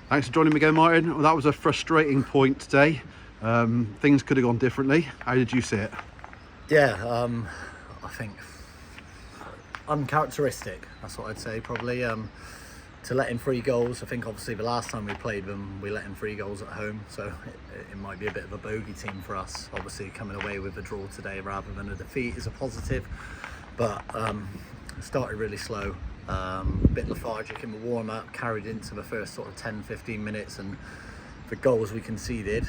Thanks for joining me again, Martin. Well, that was a frustrating point today. Things could have gone differently. How did you see it? Yeah, I think uncharacteristic, that's what I'd say probably. To let in 3 goals, I think obviously the last time we played them, we let in 3 goals at home, so it might be a bit of a bogey team for us. Obviously coming away with a draw today rather than a defeat is a positive, but started really slow. A bit lethargic in the warm-up, carried into the first sort of 10-15 minutes, and the goals we conceded,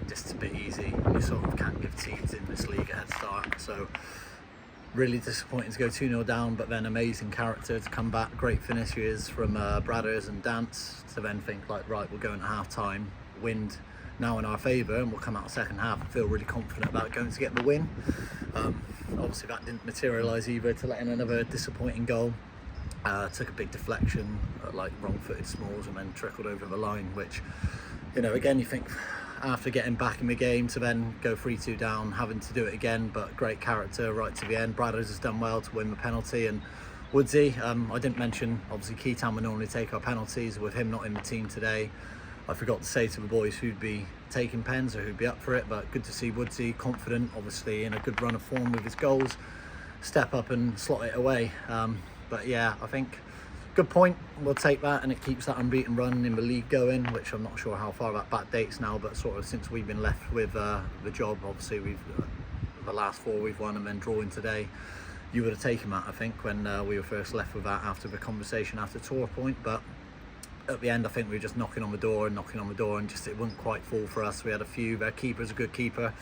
just a bit easy. You sort of can't give teams in this league a head start, so really disappointing to go 2-0 down, but then amazing character to come back, great finishes from Bradders and Dance to then think like, right, we're going to half-time, wind now in our favour, and we'll come out second half and feel really confident about going to get the win. Obviously that didn't materialise either, to let in another disappointing goal. Took a big deflection, like wrong-footed Smalls, and then trickled over the line, which, you know, again, you think after getting back in the game to then go 3-2 down, having to do it again, but great character right to the end. Bradders has done well to win the penalty, and Woodsy, I didn't mention, obviously Keytown would normally take our penalties. With him not in the team today, I forgot to say to the boys who'd be taking pens or who'd be up for it, but good to see Woodsy confident, obviously in a good run of form with his goals, step up and slot it away. But yeah, I think good point, we'll take that, and it keeps that unbeaten run in the league going, which I'm not sure how far that back dates now, but sort of since we've been left with the job, obviously we've the last 4 we've won and then drawing today. You would have taken that, I think, when we were first left with that after the conversation after Tor Point, but at the end I think we were just knocking on the door and just it wouldn't quite fall for us. We had a few, their keeper's a good keeper,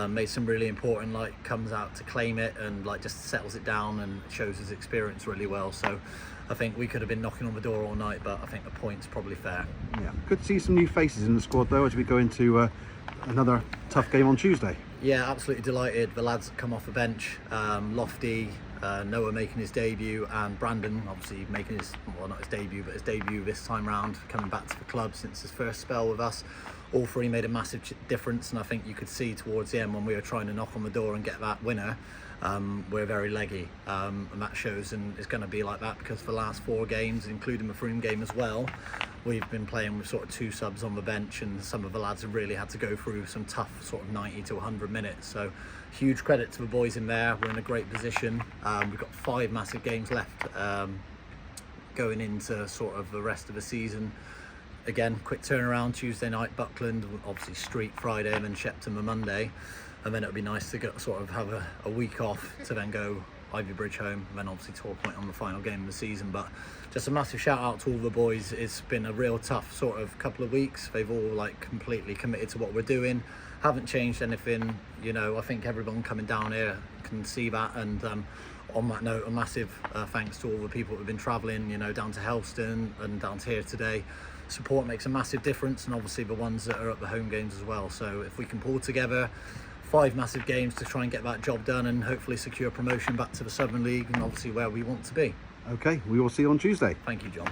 made some really important, like comes out to claim it and like just settles it down and shows his experience really well. So I think we could have been knocking on the door all night, but I think the point's probably fair. Yeah, good to see some new faces in the squad though as we go into another tough game on Tuesday. Yeah, absolutely delighted. The lads that come off the bench, Lofty, Noah making his debut, and Brandon obviously making his, well, not his debut, but his debut this time round, coming back to the club since his first spell with us. All 3 made a massive difference, and I think you could see towards the end when we were trying to knock on the door and get that winner, we're very leggy, and that shows, and it's going to be like that because for the last 4 games, including the Froome game as well, we've been playing with sort of 2 subs on the bench, and some of the lads have really had to go through some tough sort of 90 to 100 minutes. So huge credit to the boys in there. We're in a great position. We've got 5 massive games left going into sort of the rest of the season. Again, quick turnaround, Tuesday night Buckland, obviously Street Friday, and then Shepton on Monday, and then it would be nice to get sort of have a week off to then go Ivybridge home, and then obviously Tor Point on the final game of the season. But just a massive shout out to all the boys. It's been a real tough sort of couple of weeks. They've all like completely committed to what we're doing, haven't changed anything. You know, I think everyone coming down here can see that, and on that note, a massive thanks to all the people who have been travelling, you know, down to Helston and down to here today. Support makes a massive difference, and obviously the ones that are at the home games as well. So if we can pull together 5 massive games to try and get that job done and hopefully secure promotion back to the Southern League and obviously where we want to be. Okay, we will see you on Tuesday. Thank you, John.